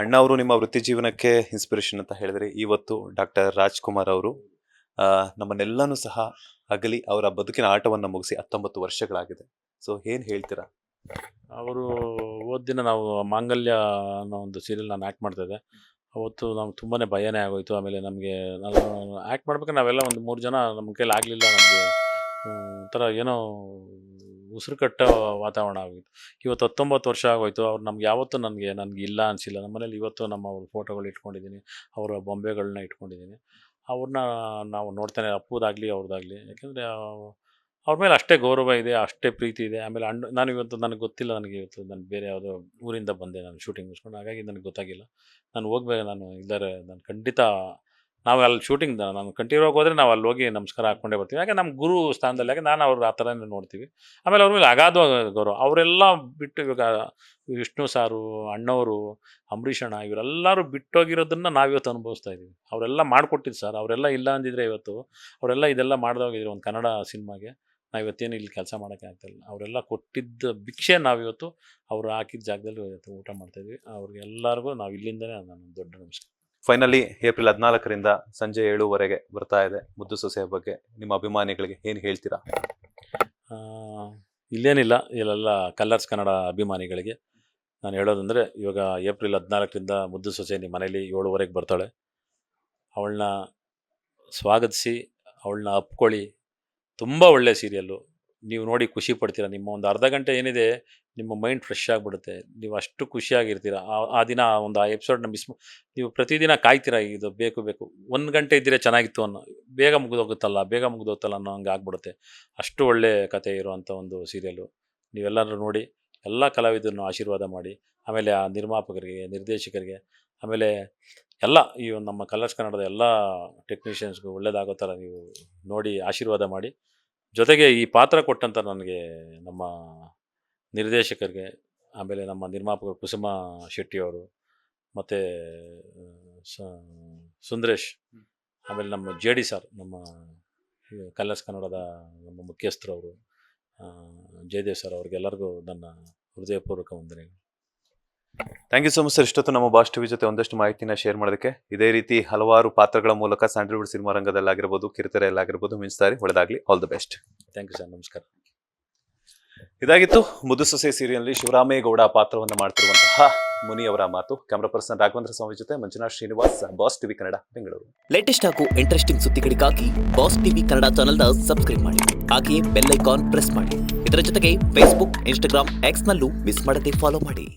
ಅಣ್ಣ ಅವರು ನಿಮ್ಮ ವೃತ್ತಿ ಜೀವನಕ್ಕೆ ಇನ್ಸ್ಪಿರೇಷನ್ ಅಂತ ಹೇಳಿದ್ರೆ ಇವತ್ತು ಡಾಕ್ಟರ್ ರಾಜ್ಕುಮಾರ್ ಅವರು ನಮ್ಮನ್ನೆಲ್ಲನೂ ಸಹ ಅಗಲಿ ಅವರ ಬದುಕಿನ ಆಟವನ್ನು ಮುಗಿಸಿ 19 ವರ್ಷಗಳಾಗಿದೆ. ಸೊ ಏನ್ ಹೇಳ್ತೀರಾ? ಅವರು ದಿನ ನಾವು ಮಾಂಗಲ್ಯ ಅನ್ನೋ ಒಂದು ಸೀರಿಯಲ್ ನಾನು ಆ್ಯಕ್ಟ್ ಮಾಡ್ತಾಯಿದ್ದೆ. ಅವತ್ತು ನಮ್ಗೆ ತುಂಬಾ ಭಯನೇ ಆಗೋಯಿತು. ಆಮೇಲೆ ನಮಗೆ ನಾನು ಆ್ಯಕ್ಟ್ ಮಾಡ್ಬೇಕಾದ್ರೆ ನಾವೆಲ್ಲ ಒಂದು 3 ಜನ ನಮ್ಮ ಕೈಲಿ ಆಗಲಿಲ್ಲ. ನಮಗೆ ಒಂಥರ ಏನೋ ಉಸಿರು ಕಟ್ಟೋ ವಾತಾವರಣ ಆಗೋಯಿತು. ಇವತ್ತು 19 ವರ್ಷ ಆಗೋಯಿತು. ಅವ್ರು ನಮ್ಗೆ ಯಾವತ್ತೂ ನನಗೆ ಇಲ್ಲ ಅನಿಸಿಲ್ಲ. ನಮ್ಮ ಮನೇಲಿ ಇವತ್ತು ನಮ್ಮ ಅವ್ರ ಫೋಟೋಗಳು ಇಟ್ಕೊಂಡಿದ್ದೀನಿ, ಅವರ ಬೊಂಬೆಗಳನ್ನ ಇಟ್ಕೊಂಡಿದ್ದೀನಿ. ಅವ್ರನ್ನ ನಾವು ನೋಡ್ತಾನೆ, ಅಪ್ಪುದಾಗಲಿ ಅವ್ರದ್ದಾಗಲಿ. ಯಾಕೆಂದರೆ ಅವ್ರ ಮೇಲೆ ಅಷ್ಟೇ ಗೌರವ ಇದೆ, ಅಷ್ಟೇ ಪ್ರೀತಿ ಇದೆ. ಆಮೇಲೆ ನಾನು ಇವತ್ತು ನನಗೆ ಗೊತ್ತಿಲ್ಲ, ನನಗೆ ಇವತ್ತು ನಾನು ಬೇರೆ ಯಾವುದೋ ಊರಿಂದ ಬಂದೆ, ನಾನು ಶೂಟಿಂಗ್ ಮುಗಿಸ್ಕೊಂಡು. ಹಾಗಾಗಿ ನನಗೆ ಗೊತ್ತಾಗಿಲ್ಲ. ನಾನು ಹೋಗ್ಬೇಕು, ನಾನು ಇದ್ದಾರೆ, ನಾನು ಖಂಡಿತ ನಾವು ಅಲ್ಲಿ ಶೂಟಿಂಗ್ ನಾನು ಕಂಟಿನ್ಯೂ ಹೋದರೆ ನಾವು ಅಲ್ಲಿ ಹೋಗಿ ನಮಸ್ಕಾರ ಹಾಕ್ಕೊಂಡೇ ಬರ್ತೀವಿ. ಯಾಕೆ ನಮ್ಮ ಗುರು ಸ್ಥಾನದಲ್ಲಿ, ಯಾಕೆ ನಾನು ಅವ್ರು ಆ ಥರನೇ ನೋಡ್ತೀವಿ. ಆಮೇಲೆ ಅವ್ರ ಮೇಲೆ ಅಗಾಧವಾದ ಗೌರವ. ಅವರೆಲ್ಲ ಬಿಟ್ಟು ಇವಾಗ ವಿಷ್ಣು ಸಾರು, ಅಣ್ಣವರು, ಅಂಬರೀಷ್ ಅಣ್ಣ ಇವರೆಲ್ಲರೂ ಬಿಟ್ಟೋಗಿರೋದನ್ನು ನಾವಿವತ್ತು ಅನುಭವಿಸ್ತಾ ಇದ್ದೀವಿ. ಅವರೆಲ್ಲ ಮಾಡಿಕೊಟ್ಟಿದ್ದು ಸರ್. ಅವರೆಲ್ಲ ಇಲ್ಲ ಅಂದಿದ್ರೆ ಇವತ್ತು ಅವರೆಲ್ಲ ಇದೆಲ್ಲ ಮಾಡ್ದೋಗಿದ್ರು ಒಂದು ಕನ್ನಡ ಸಿನಿಮಾಗೆ. ನಾವು ಇವತ್ತೇನು ಇಲ್ಲಿ ಕೆಲಸ ಮಾಡೋಕ್ಕೆ ಆಗ್ತಾಯಿಲ್ಲ. ಅವರೆಲ್ಲ ಕೊಟ್ಟಿದ್ದ ಭಿಕ್ಷೆ ನಾವಿವತ್ತು ಅವರು ಹಾಕಿದ ಜಾಗದಲ್ಲಿ ಇವತ್ತು ಊಟ ಮಾಡ್ತಾಯಿದ್ವಿ. ಅವ್ರಿಗೆಲ್ಲರಿಗೂ ನಾವು ಇಲ್ಲಿಂದಲೇ ನಾನು ದೊಡ್ಡ ನಮಸ್ಕಾರ. ಫೈನಲಿ ಏಪ್ರಿಲ್ 14ರಿಂದ ಸಂಜೆ 7ವರೆಗೆ ಬರ್ತಾ ಇದೆ ಮುದ್ದು ಸೊಸೆಯ ಬಗ್ಗೆ ನಿಮ್ಮ ಅಭಿಮಾನಿಗಳಿಗೆ ಏನು ಹೇಳ್ತೀರಾ? ಇಲ್ಲೇನಿಲ್ಲ, ಇಲ್ಲೆಲ್ಲ ಕಲರ್ಸ್ ಕನ್ನಡ ಅಭಿಮಾನಿಗಳಿಗೆ ನಾನು ಹೇಳೋದಂದರೆ, ಇವಾಗ ಏಪ್ರಿಲ್ 14ರಿಂದ ಮುದ್ದು ಸೊಸೆ ನಿಮ್ಮ ಮನೇಲಿ 7ವರೆಗೆ ಬರ್ತಾಳೆ. ಅವಳನ್ನ ಸ್ವಾಗತಿಸಿ, ಅವಳನ್ನ ಅಪ್ಕೊಳ್ಳಿ. ತುಂಬ ಒಳ್ಳೆಯ ಸೀರಿಯಲ್ಲು. ನೀವು ನೋಡಿ ಖುಷಿ ಪಡ್ತೀರ. ನಿಮ್ಮ ಒಂದು ಅರ್ಧ ಗಂಟೆ ಏನಿದೆ, ನಿಮ್ಮ ಮೈಂಡ್ ಫ್ರೆಶ್ ಆಗಿಬಿಡುತ್ತೆ. ನೀವು ಅಷ್ಟು ಖುಷಿಯಾಗಿರ್ತೀರ. ಆ ದಿನ ಒಂದು ಆ ಎಪಿಸೋಡ್ನ ನೀವು ಪ್ರತಿದಿನ ಕಾಯ್ತೀರ, ಇದು ಬೇಕು 1 ಗಂಟೆ ಇದ್ದರೆ ಚೆನ್ನಾಗಿತ್ತು ಅನ್ನೋ, ಬೇಗ ಮುಗಿದೋಗುತ್ತಲ್ಲ ಅನ್ನೋ ಹಂಗೆ ಆಗ್ಬಿಡುತ್ತೆ. ಅಷ್ಟು ಒಳ್ಳೆ ಕತೆ ಇರುವಂಥ ಒಂದು ಸೀರಿಯಲ್ಲು. ನೀವೆಲ್ಲರೂ ನೋಡಿ, ಎಲ್ಲ ಕಲಾವಿದರನ್ನು ಆಶೀರ್ವಾದ ಮಾಡಿ. ಆಮೇಲೆ ಆ ನಿರ್ಮಾಪಕರಿಗೆ, ನಿರ್ದೇಶಕರಿಗೆ, ಆಮೇಲೆ ಎಲ್ಲ ಈ ಒಂದು ನಮ್ಮ ಕಲರ್ಸ್ ಕನ್ನಡದ ಎಲ್ಲ ಟೆಕ್ನಿಷಿಯನ್ಸ್ಗೂ ಒಳ್ಳೆಯದಾಗೋ ಥರ ನೀವು ನೋಡಿ ಆಶೀರ್ವಾದ ಮಾಡಿ. ಜೊತೆಗೆ ಈ ಪಾತ್ರ ಕೊಟ್ಟಂಥ ನನಗೆ ನಮ್ಮ ನಿರ್ದೇಶಕರಿಗೆ, ಆಮೇಲೆ ನಮ್ಮ ನಿರ್ಮಾಪಕರು ಕುಸುಮ ಶೆಟ್ಟಿಯವರು, ಮತ್ತು ಸುಂದರೇಶ್, ಆಮೇಲೆ ನಮ್ಮ JD ಸರ್, ನಮ್ಮ ಕಲರ್ಸ್ ಕನ್ನಡದ ನಮ್ಮ ಮುಖ್ಯಸ್ಥರವರು, ಜಯದೇವ್ ಸರ್, ಅವ್ರಿಗೆಲ್ಲರಿಗೂ ನನ್ನ ಹೃದಯಪೂರ್ವಕ ವಂದನೆಗಳು. Thank you so much sir. ಇಷ್ಟೊತ್ತು ನಮ್ಮ ಬಾಸ್ ಟಿವಿ ಜೊತೆ ಒಂದಷ್ಟು ಮಾಹಿತಿನ ಶೇರ್ ಮಾಡೋದಕ್ಕೆ. ಇದೇ ರೀತಿ ಹಲವಾರು ಪಾತ್ರಗಳ ಮೂಲಕ ಸ್ಯಾಂಡಲ್ವುಡ್ ಸಿನಿಮಾ ರಂಗದಲ್ಲಾಗಿರ್ಬೋದು, ಕಿರುತೆರೆಯಲ್ಲಾಗಿರ್ಬೋದು ಮಿಂಚ್ತಾರೆ. ಒಳ್ಳೆದಾಗಲಿ. All the best. Thank you sir. ನಮಸ್ಕಾರ. ಇದಾಗಿತ್ತು ಮುದ್ದು ಸೊಸೆ ಸೀರಿಯಲ್ನಲ್ಲಿ ಶಿವರಾಮೇಗೌಡ ಪಾತ್ರವನ್ನು ಮಾಡ್ತಿರುವಂತಹ ಮುನಿ ಅವರ ಮಾತು. ಕ್ಯಾಮರಾ ಪರ್ಸನ್ ರಾಘವೇಂದ್ರ ಸ್ವಾಮಿ ಜೊತೆ Manjunath Srinivas, boss TV Kannada, Bengaluru. Latest ಹಾಗೂ ಇಂಟ್ರೆಸ್ಟಿಂಗ್ ಸುದ್ದಿಗಳಿಗಾಗಿ ಬಾಸ್ ಟಿವಿ ಕನ್ನಡ ಚಾನೆಲ್ನ ಸಬ್ಸ್ಕ್ರೈಬ್ ಮಾಡಿ. ಹಾಗೆಯೇ ಬೆಲ್ ಐಕಾನ್ ಪ್ರೆಸ್ ಮಾಡಿ. ಇದರ ಜೊತೆಗೆ ಫೇಸ್ಬುಕ್, ಇನ್ಸ್ಟಾಗ್ರಾಮ್, ಎಕ್ಸ್ ನಲ್ಲೂ ಮಿಸ್ ಮಾಡದೆ ಫಾಲೋ ಮಾಡಿ.